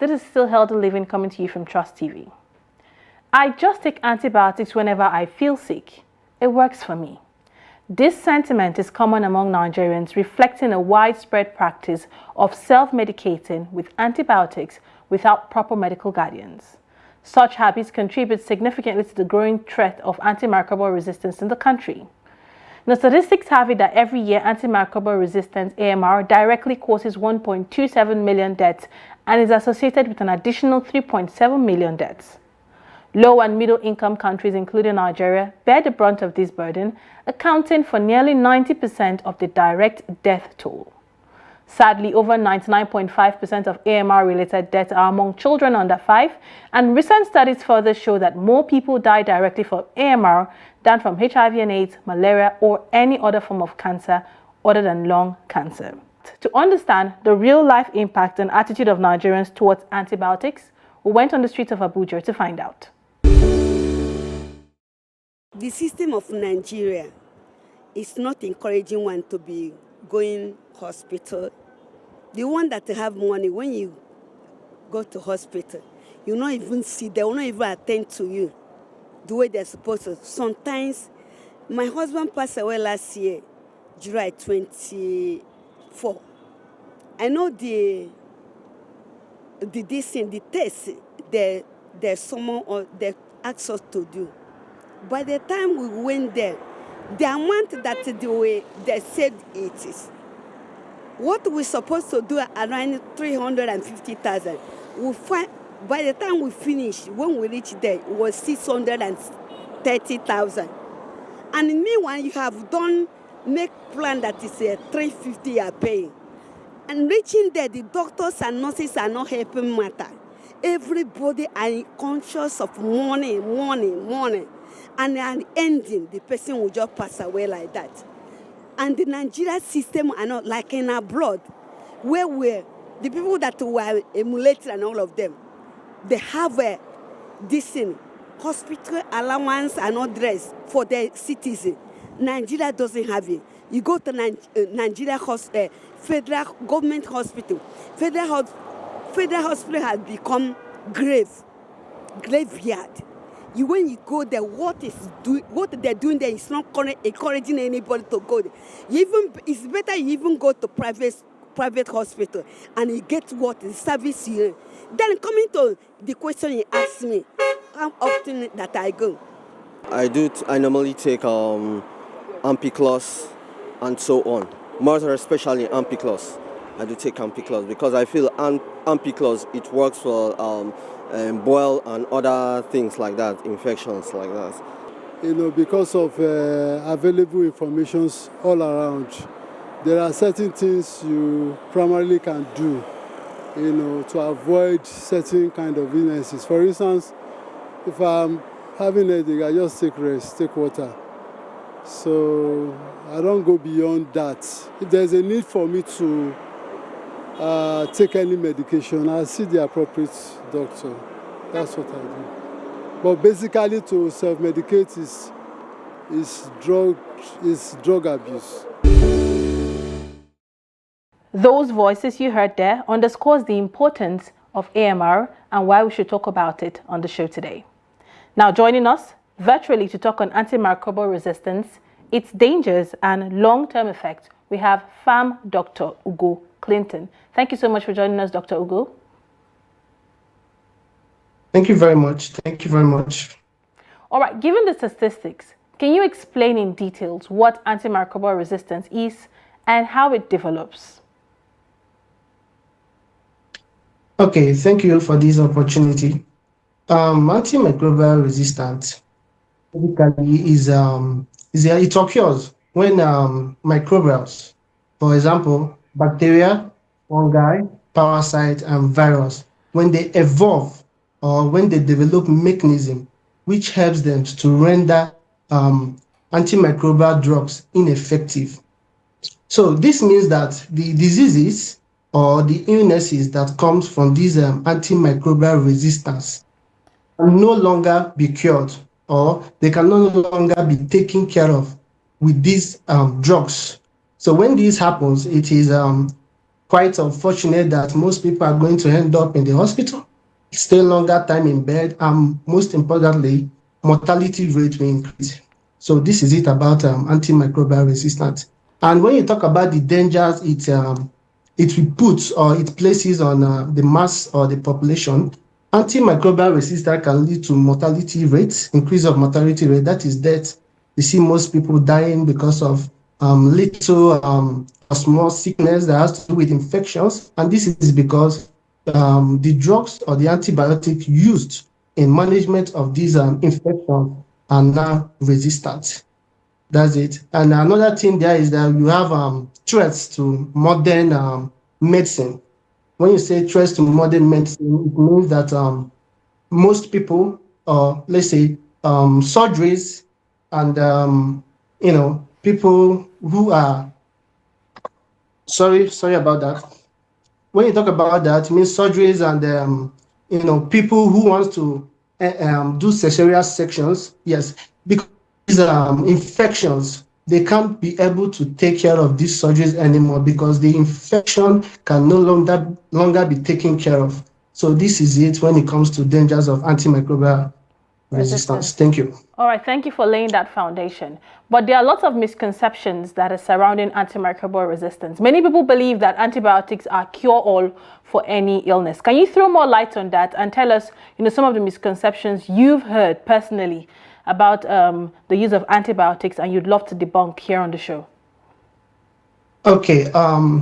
This is still Healthy Living coming to you from Trust TV. I just take antibiotics whenever I feel sick. It works for me. This sentiment is common among Nigerians, reflecting a widespread practice of self-medicating with antibiotics without proper medical guidance. Such habits contribute significantly to the growing threat of antimicrobial resistance in the country. Now, statistics have it that every year antimicrobial resistance AMR directly causes 1.27 million deaths and is associated with an additional 3.7 million deaths. Low and middle income countries, including Nigeria, bear the brunt of this burden, accounting for nearly 90% of the direct death toll. Sadly, over 99.5% of AMR-related deaths are among children under 5, and recent studies further show that more people die directly from AMR than from HIV and AIDS, malaria, or any other form of cancer other than lung cancer. To understand the real-life impact and attitude of Nigerians towards antibiotics, we went on the streets of Abuja to find out. The system of Nigeria is not encouraging one to be going hospital. The one that have money, when you go to hospital, you not even see, they will not even attend to you the way they're supposed to. Sometimes, my husband passed away last year, July 24. I know the test, there's someone or they asked us to do. By the time we went there, the amount that they said it is, what we're supposed to do around 350,000, we find by the time we finished, when we reached there, it was 630,000. And meanwhile, you have done make plan that is 350 you are paying. And reaching there, the doctors and nurses are not helping matter. Everybody are conscious of money. And at the ending, the person will just pass away like that. And the Nigeria system are not like in abroad, where the people that were emulated and all of them, they have a decent hospital allowance and address for their citizens. Nigeria doesn't have it. You go to Nigeria federal government hospital. Federal hospital has become graveyard. When you go there, what they're doing there is not encouraging anybody to go there. It's better you even go to private hospital and you get what the service you. Then coming to the question you asked me, how often that I go? I normally take Ampiclos and so on. More especially Ampiclos. I do take Ampiclos because I feel Ampiclos, it works for boil and other things like that, infections like that. Because of available information all around, there are certain things you primarily can do, to avoid certain kind of illnesses. For instance, if I'm having a headache, I just take rest, take water. So I don't go beyond that. If there's a need for me to take any medication, I'll see the appropriate doctor. That's what I do. But basically, to self-medicate is drug abuse. Those voices you heard there underscores the importance of AMR and why we should talk about it on the show today. Now, joining us virtually to talk on antimicrobial resistance, its dangers and long-term effects, we have Pharm DR.Ugo Clinton. Thank you so much for joining us, Dr. Ugo. Thank you very much. Thank you very much. All right, given the statistics, can you explain in details what antimicrobial resistance is and how it develops? Okay, thank you for this opportunity. Antimicrobial resistance typically it occurs when microbials, for example, bacteria, fungi, parasites, and virus, when they evolve or when they develop mechanism which helps them to render antimicrobial drugs ineffective. So this means that the diseases or the illnesses that comes from this antimicrobial resistance can no longer be cured, or they can no longer be taken care of with these drugs. So when this happens, it is quite unfortunate that most people are going to end up in the hospital, stay longer time in bed, and most importantly, mortality rate will increase. So this is it about antimicrobial resistance. And when you talk about the dangers it will put or it places on the mass or the population, antimicrobial resistance can lead to mortality rates, increase of mortality rate, that is death. You see most people dying because of little or small sickness that has to do with infections. And this is because the drugs or the antibiotic used in management of these infections are now resistant. That's it. And another thing there is that you have threats to modern medicine. When you say threats to modern medicine, it means that most people, or let's say surgeries and people who are sorry about that. When you talk about that, it means surgeries and people who want to do cesarean sections. Yes, because infections, they can't be able to take care of these surgeries anymore because the infection can no longer be taken care of. So this is it when it comes to dangers of antimicrobial resistance. Thank you. All right, thank you for laying that foundation. But there are lots of misconceptions that are surrounding antimicrobial resistance. Many people believe that antibiotics are cure-all for any illness. Can you throw more light on that and tell us, some of the misconceptions you've heard personally about the use of antibiotics and you'd love to debunk here on the show? Okay,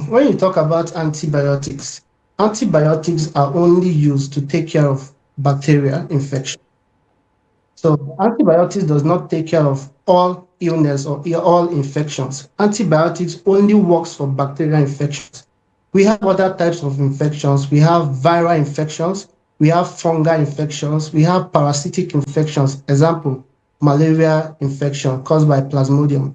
when you talk about antibiotics are only used to take care of bacterial infection. So antibiotics does not take care of all illness or all infections. Antibiotics only works for bacterial infections. We have other types of infections. We have viral infections. We have fungal infections. We have parasitic infections. Example, malaria infection caused by Plasmodium.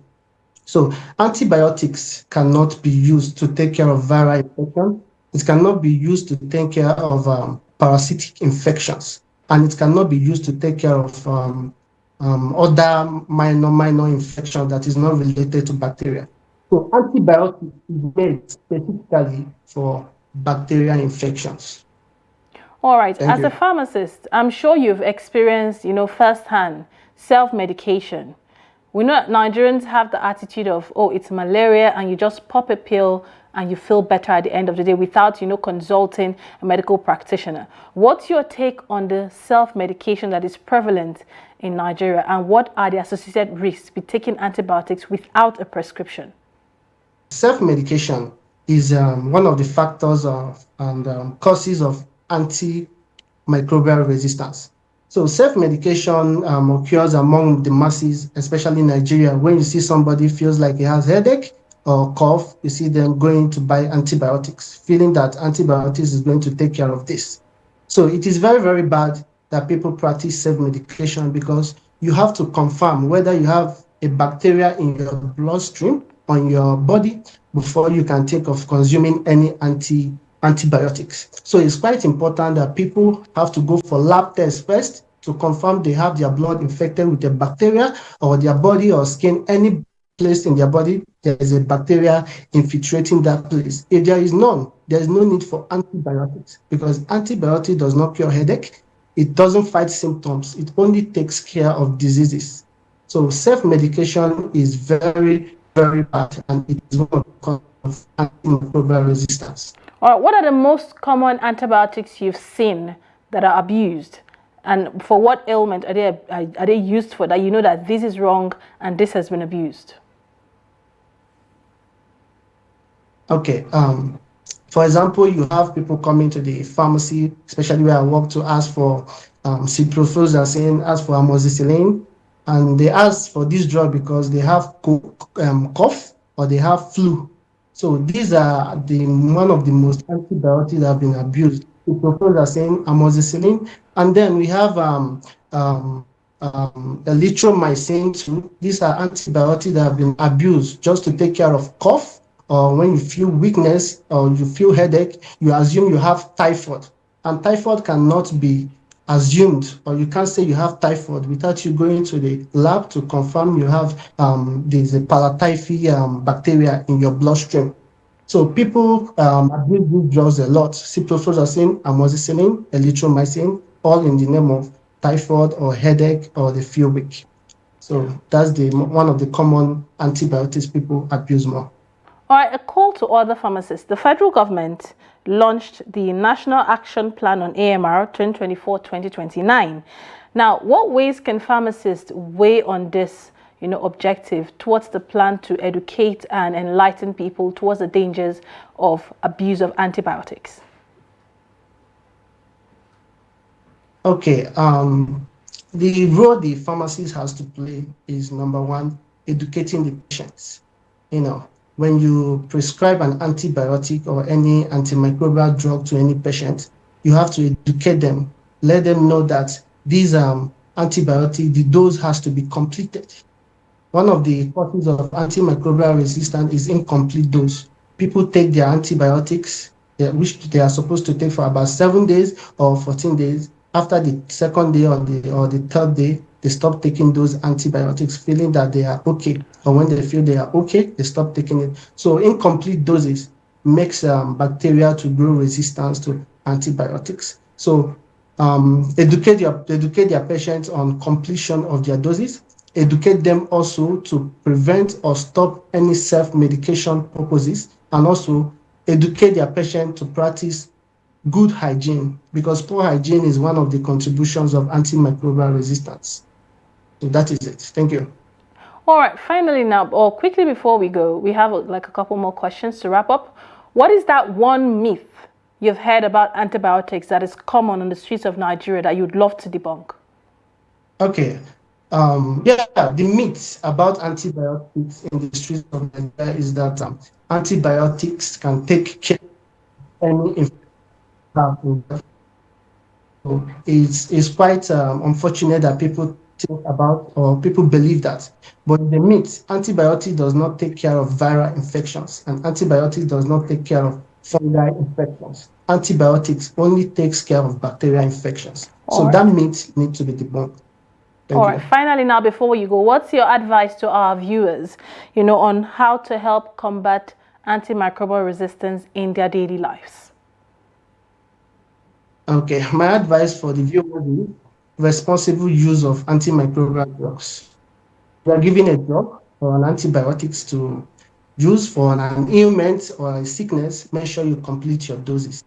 So antibiotics cannot be used to take care of viral infection. It cannot be used to take care of parasitic infections. And it cannot be used to take care of other minor infection that is not related to bacteria. So antibiotics is made specifically for bacterial infections. All right. As a pharmacist, I'm sure you've experienced, firsthand self-medication. We know Nigerians have the attitude of, oh, it's malaria, and you just pop a pill and you feel better at the end of the day without, consulting a medical practitioner. What's your take on the self-medication that is prevalent in Nigeria, and what are the associated risks with taking antibiotics without a prescription? Self-medication is one of the factors and causes of antimicrobial resistance. So self-medication occurs among the masses, especially in Nigeria. When you see somebody feels like he has headache or cough, you see them going to buy antibiotics, feeling that antibiotics is going to take care of this. So it is very, very bad that people practice self-medication because you have to confirm whether you have a bacteria in your bloodstream, on your body, before you can think of consuming any antibiotics. So it's quite important that people have to go for lab tests first to confirm they have their blood infected with a bacteria, or their body or skin, any place in their body, there is a bacteria infiltrating that place. If there is none, there is no need for antibiotics, because antibiotic does not cure headache. It doesn't fight symptoms. It only takes care of diseases. So self-medication is very, very bad, and it is one of the causes of antimicrobial resistance. All right, what are the most common antibiotics you've seen that are abused? And for what ailment are they used for, that you know that this is wrong and this has been abused? Okay. For example, you have people coming to the pharmacy, especially where I work, to ask for ciprofloxacin, ask for amoxicillin, and they ask for this drug because they have cough or they have flu. So these are one of the most antibiotics that have been abused. Ciprofloxacin, amoxicillin, and then we have erythromycin too. These are antibiotics that have been abused just to take care of cough, or when you feel weakness or you feel headache, you assume you have typhoid. And typhoid cannot be assumed, or you can't say you have typhoid without you going to the lab to confirm you have this paratyphi bacteria in your bloodstream. So people abuse these drugs a lot: ciprofloxacin, amoxicillin, erythromycin, all in the name of typhoid or headache or they feel weak. So that's one of the common antibiotics people abuse more. All right, a call to other pharmacists. The federal government launched the National Action Plan on AMR 2024-2029. Now, what ways can pharmacists weigh on this objective towards the plan to educate and enlighten people towards the dangers of abuse of antibiotics? Okay, the role the pharmacist has to play is, number one, educating the patients. When you prescribe an antibiotic or any antimicrobial drug to any patient, you have to educate them, let them know that these antibiotic, the dose has to be completed. One of the causes of antimicrobial resistance is incomplete dose. People take their antibiotics, which they are supposed to take for about 7 days or 14 days. After the second day or the third day, they stop taking those antibiotics, feeling that they are okay. Or when they feel they are okay, they stop taking it. So incomplete doses makes bacteria to grow resistance to antibiotics. So educate their patients on completion of their doses. Educate them also to prevent or stop any self-medication purposes, and also educate their patient to practice good hygiene, because poor hygiene is one of the contributions of antimicrobial resistance. So that is it. Thank you. All right, finally now, or quickly before we go, we have a couple more questions to wrap up. What is that one myth you've heard about antibiotics that is common on the streets of Nigeria that you'd love to debunk? Okay. The myth about antibiotics in the streets of Nigeria is that antibiotics can take care of any infection. So it's quite unfortunate that people think about or people believe that. But the myth, antibiotic does not take care of viral infections, and antibiotic does not take care of fungal infections. Antibiotics only takes care of bacterial infections. So that myth needs to be debunked. All right, finally now, before you go, what's your advice to our viewers, on how to help combat antimicrobial resistance in their daily lives? Okay, my advice for the viewers is responsible use of antimicrobial drugs. If you are given a drug or an antibiotics to use for an ailment or a sickness, make sure you complete your doses.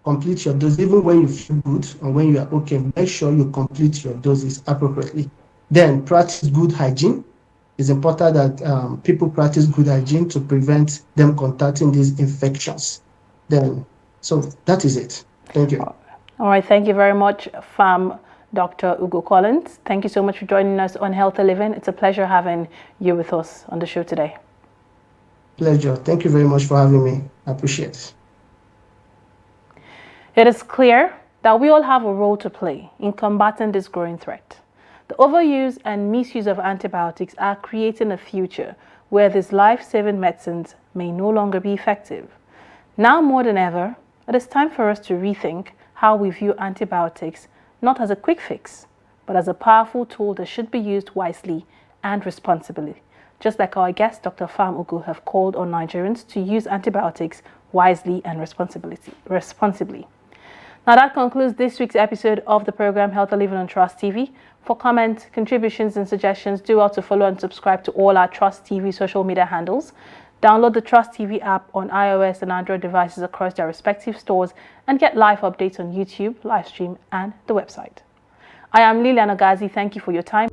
Complete your dose even when you feel good or when you are okay. Make sure you complete your doses appropriately. Then practice good hygiene. It's important that people practice good hygiene to prevent them contacting these infections. So that is it. Thank you. All right, thank you very much, Pharm DR.Ugo Clinton. Thank you so much for joining us on Healthy Living. It's a pleasure having you with us on the show today. Pleasure. Thank you very much for having me. I appreciate it. It is clear that we all have a role to play in combating this growing threat. The overuse and misuse of antibiotics are creating a future where these life-saving medicines may no longer be effective. Now more than ever, it is time for us to rethink how we view antibiotics, not as a quick fix, but as a powerful tool that should be used wisely and responsibly, just like our guest, Dr. Pharm Ugo, have called on Nigerians to use antibiotics wisely and responsibly. Now that concludes this week's episode of the program Healthy Living on Trust TV. For comments, contributions and suggestions, do also follow and subscribe to all our Trust TV social media handles. Download the Trust TV app on iOS and Android devices across their respective stores and get live updates on YouTube, live stream and the website. I am Lilian Ogazi. Thank you for your time.